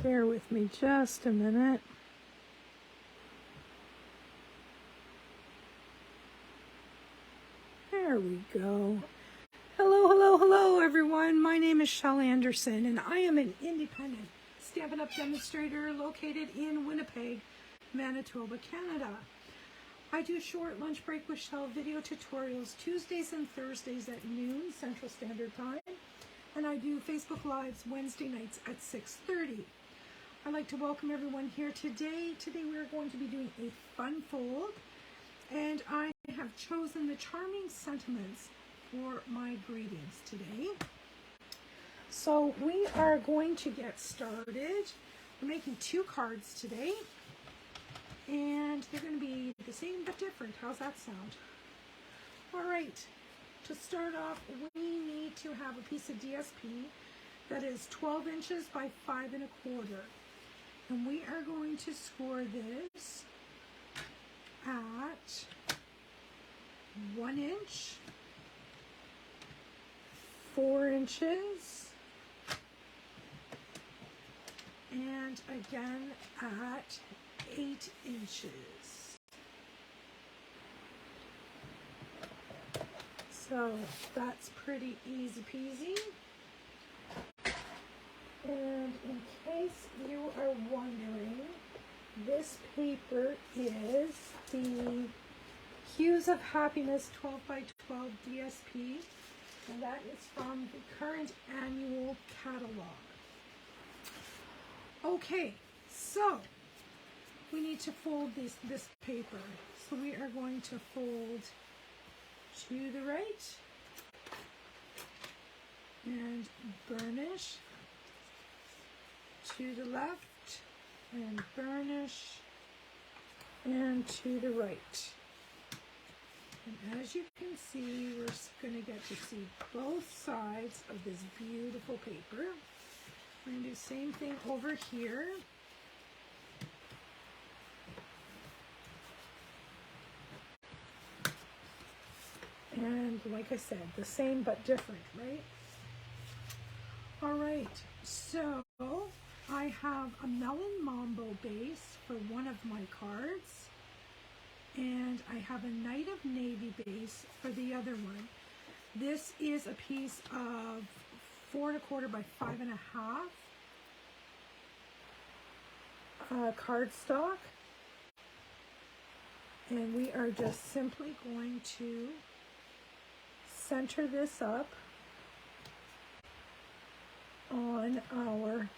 Bear with me just a minute. There we go. Hello everyone. My name is Shel Anderson and I am an independent Stampin' Up! Demonstrator located in Winnipeg, Manitoba, Canada. I do short lunch break with Shel video tutorials Tuesdays and Thursdays at noon Central Standard Time, and I do Facebook Lives Wednesday nights at 6:30. I'd like to welcome everyone here today. Today we are going to be doing a fun fold, and I have chosen the charming sentiments for my greetings today. So we are going to get started. We're making 2 cards today, and they're going to be the same but different. How's that sound? All right, to start off, we need to have a piece of DSP that is 12 inches by 5 1/4. And we are going to score this at 1 inch, 4 inches, and again at 8 inches. So that's pretty easy peasy. And in case you are wondering, this paper is the Hues of Happiness 12 by 12 DSP, and that is from the current annual catalog. Okay, so we need to fold this paper. So we are going to fold to the right and burnish to the left and burnish and to the right. And as you can see, we're going to get to see both sides of this beautiful paper. We're going to do the same thing over here. And like I said, the same but different, right? All right, so I have a Melon Mambo base for one of my cards, and I have a Night of Navy base for the other one. This is a piece of 4 1/4 by 5 1/2 cardstock, and we are just simply going to center this up on our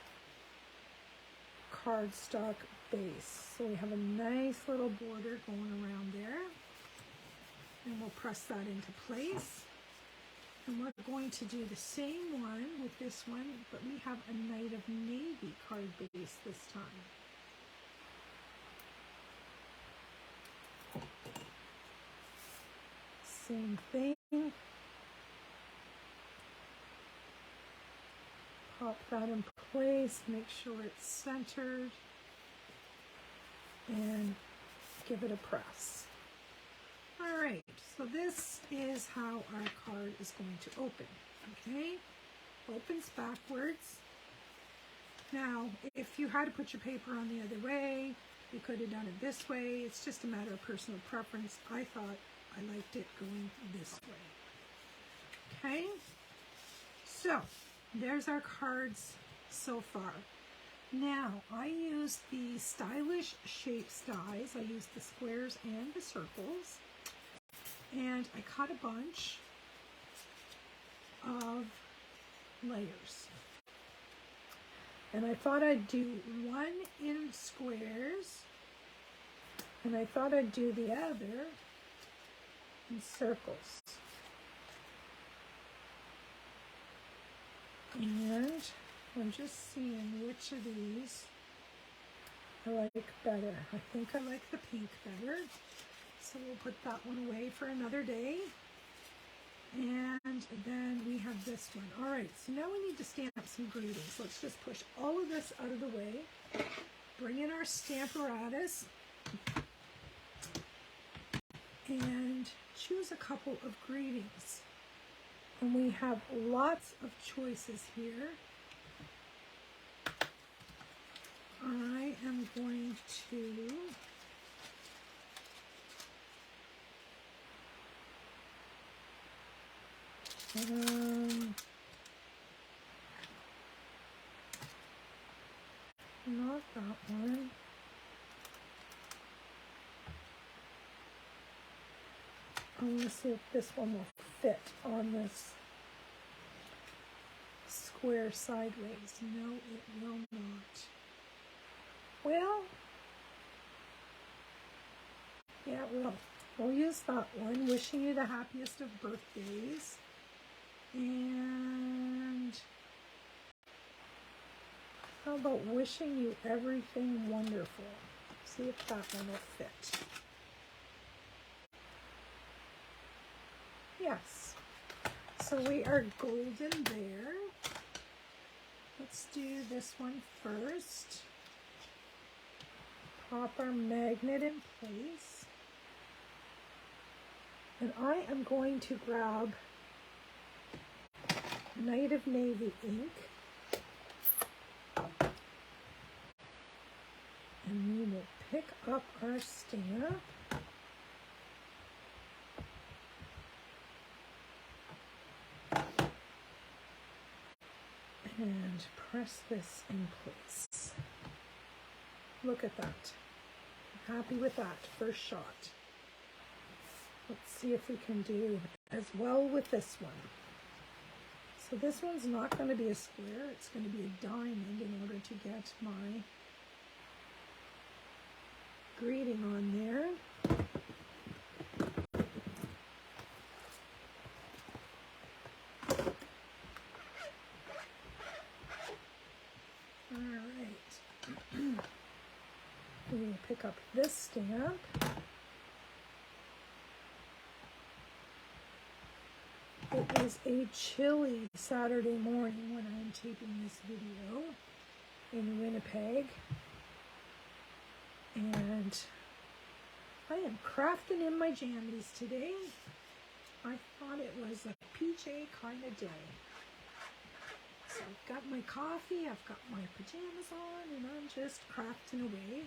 cardstock base. So we have a nice little border going around there, and we'll press that into place. And we're going to do the same one with this one, but we have a Night of Navy card base this time. Same thing. Pop that in place, make sure it's centered, and give it a press. All right, so this is how our card is going to open, okay? Opens backwards. Now, if you had to put your paper on the other way, you could have done it this way. It's just a matter of personal preference. I thought I liked it going this way. Okay, so there's our cards so far. Now, I use the stylish shapes dies. I use the squares and the circles. And I cut a bunch of layers. And I thought I'd do one in squares, and I thought I'd do the other in circles. And I'm just seeing which of these I like better. I think I like the pink better. So we'll put that one away for another day. And then we have this one. All right, so now we need to stamp some greetings. Let's just push all of this out of the way. Bring in our Stamparatus. And choose a couple of greetings. And we have lots of choices here. I am going to not that one. I want to see if this one will fit on this square sideways. No, it will not. Well, yeah, it will. We'll use that one. Wishing you the happiest of birthdays. And how about wishing you everything wonderful? See if that one will fit. Yes. So we are golden there. Let's do this one first. Pop our magnet in place. And I am going to grab Night of Navy ink. And we will pick up our stamp. And press this in place. Look at that. I'm happy with that first shot. Let's see if we can do as well with this one. So this one's not going to be a square, it's going to be a diamond in order to get my greeting on there. We will pick up this stamp. It is a chilly Saturday morning when I am taping this video in Winnipeg. And I am crafting in my jammies today. I thought it was a PJ kind of day. So I've got my coffee, I've got my pajamas on, and I'm just crafting away.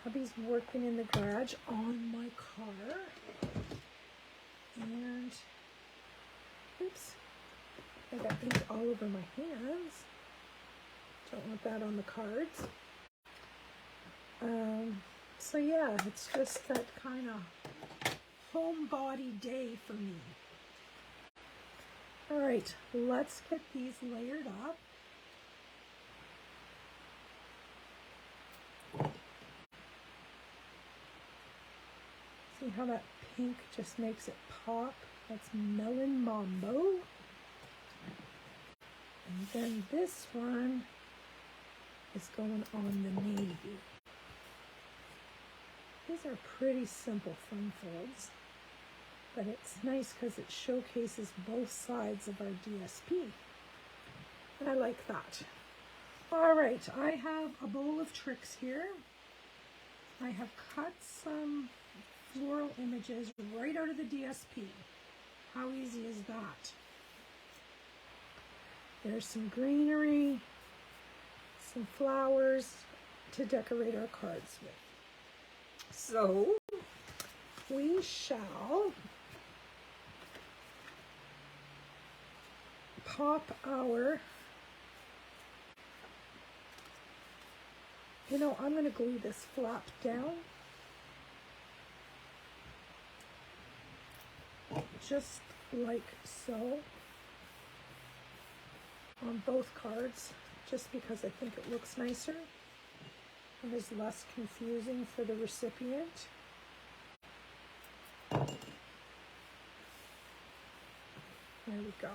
Hubby's working in the garage on my car. And, oops, I got ink all over my hands. Don't want that on the cards. So yeah, it's just that kind of homebody day for me. All right, let's get these layered up. See how that pink just makes it pop? That's Melon Mambo. And then this one is going on the navy. These are pretty simple fun folds, but it's nice because it showcases both sides of our DSP. And I like that. All right, I have a bowl of tricks here. I have cut some floral images right out of the DSP. How easy is that? There's some greenery, some flowers to decorate our cards with. So we shall pop our, I'm going to glue this flap down. Just like so on both cards, just because I think it looks nicer and is less confusing for the recipient. There we go.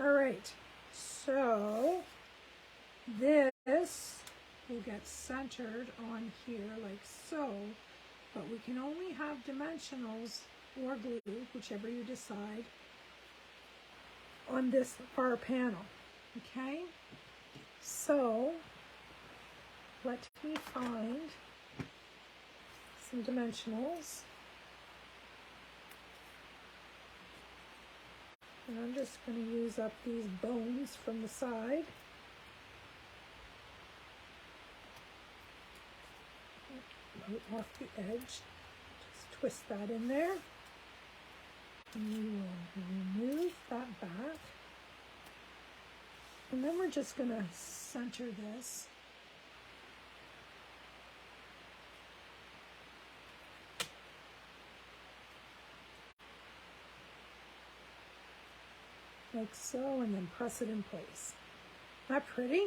All right, so this will get centered on here like so, but we can only have dimensionals or glue, whichever you decide, on this far panel, okay? So let me find some dimensionals. And I'm just going to use up these bones from the side. out off the edge. Just twist that in there. And we will remove that back. And then we're just going to center this. Like so, and then press it in place. Isn't that pretty?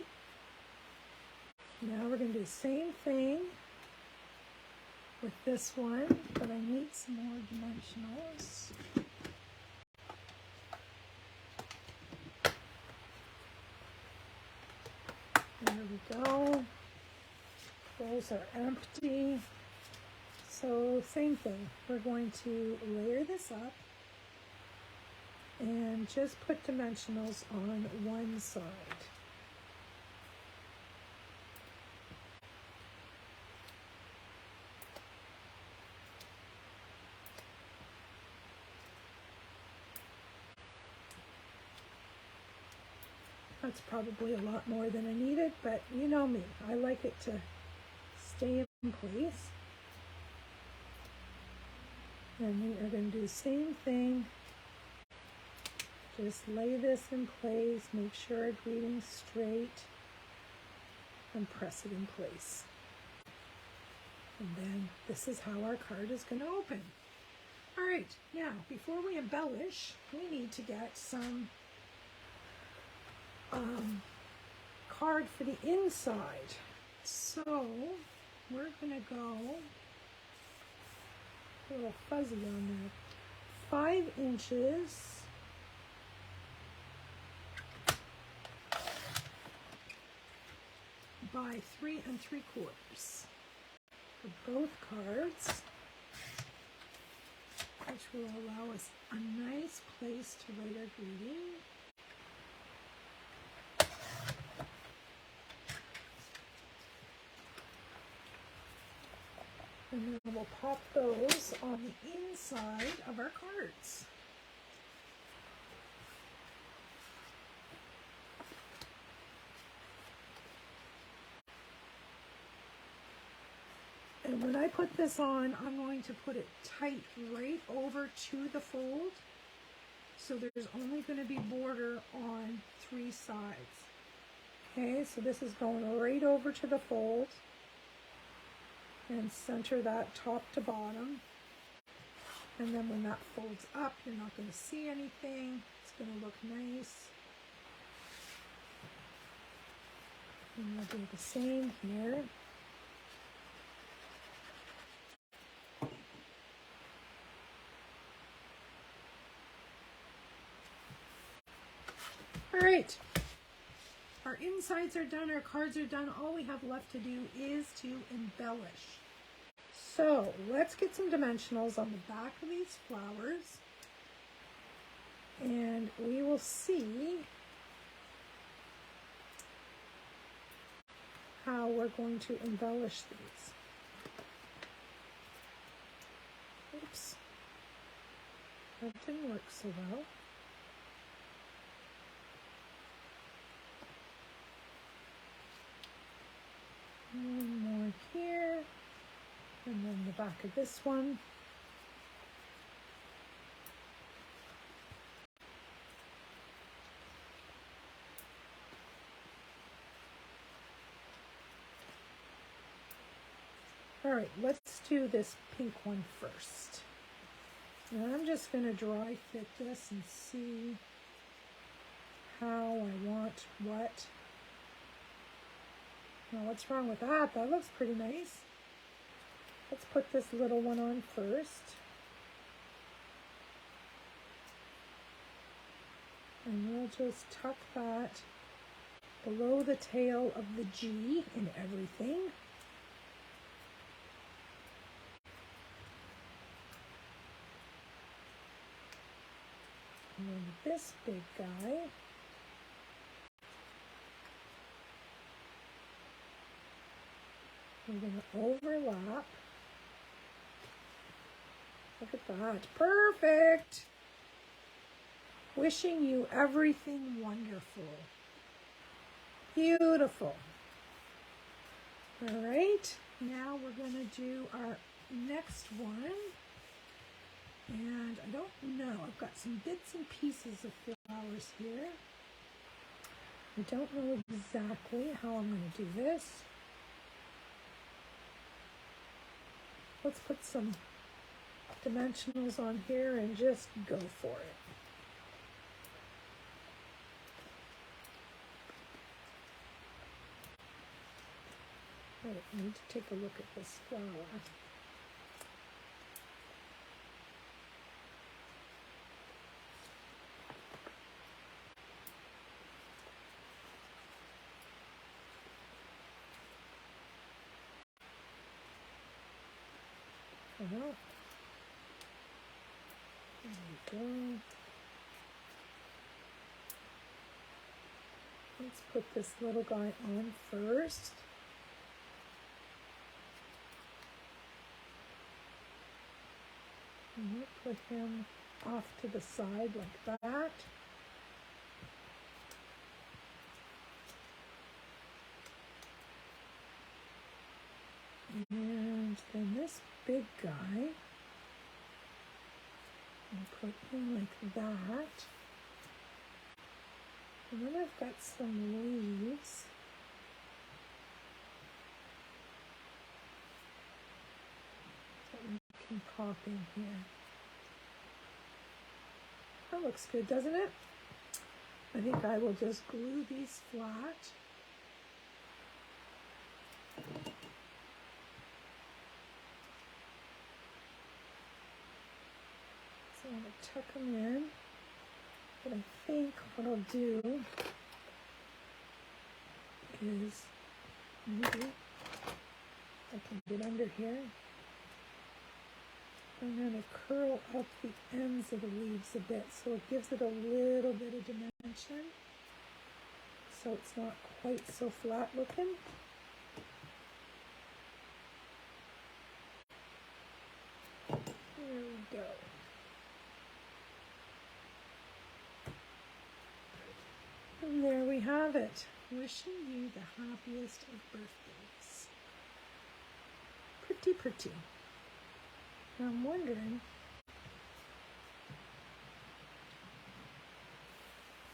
Now we're going to do the same thing with this one, but I need some more dimensionals. There we go. Those are empty. So same thing. We're going to layer this up and just put dimensionals on one side. That's probably a lot more than I needed, but you know me, I like it to stay in place. And we are going to do the same thing. Just lay this in place, make sure our greeting's straight, and press it in place. And then this is how our card is going to open. All right, now before we embellish, we need to get some card for the inside. So we're going to go a little fuzzy on there. 5 inches by 3 3/4 for both cards, which will allow us a nice place to write our greeting. And then we'll pop those on the inside of our cards. And when I put this on, I'm going to put it tight right over to the fold. So there's only going to be border on 3 sides. Okay, so this is going right over to the fold. And center that top to bottom. And then when that folds up, you're not going to see anything. It's going to look nice. And we'll do the same here. All right. Our insides are done, our cards are done. All we have left to do is to embellish. So let's get some dimensionals on the back of these flowers, and we will see how we're going to embellish these. Oops, that didn't work so well. One more here, and then the back of this one. All right, let's do this pink one first. And I'm just going to dry fit this and see how I want what. Now, what's wrong with that? That looks pretty nice. Let's put this little one on first. And we'll just tuck that below the tail of the G and everything. And then this big guy. We're going to overlap. Look at that. Perfect! Wishing you everything wonderful. Beautiful. All right. Now we're going to do our next one. And I don't know, I've got some bits and pieces of flowers here. I don't know exactly how I'm going to do this. Let's put some dimensionals on here and just go for it. I need to take a look at this flower. There we go. Let's put this little guy on first. And we'll put him off to the side like that. And then this big guy, I'll put him like that. And then I've got some leaves. That we can pop in here. That looks good, doesn't it? I think I will just glue these flat. So I'm going to tuck them in. But I think what I'll do is maybe I can get under here. I'm going to curl up the ends of the leaves a bit so it gives it a little bit of dimension. So it's not quite so flat looking. There we go. And there we have it. Wishing you the happiest of birthdays. Pretty, pretty. Now I'm wondering.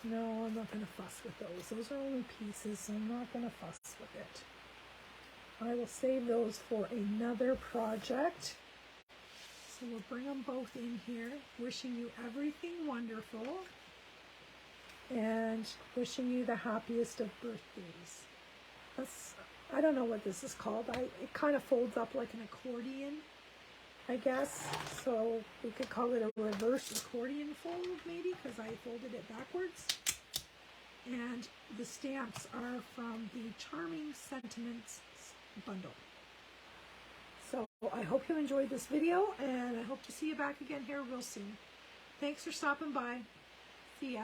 No, I'm not going to fuss with those. Those are only pieces, so I'm not going to fuss with it. I will save those for another project. So we'll bring them both in here. Wishing you everything wonderful. And wishing you the happiest of birthdays. I don't know what this is called. It kind of folds up like an accordion, I guess. So we could call it a reverse accordion fold maybe, because I folded it backwards. And the stamps are from the Charming Sentiments bundle. So I hope you enjoyed this video, and I hope to see you back again here real soon. Thanks for stopping by. See ya.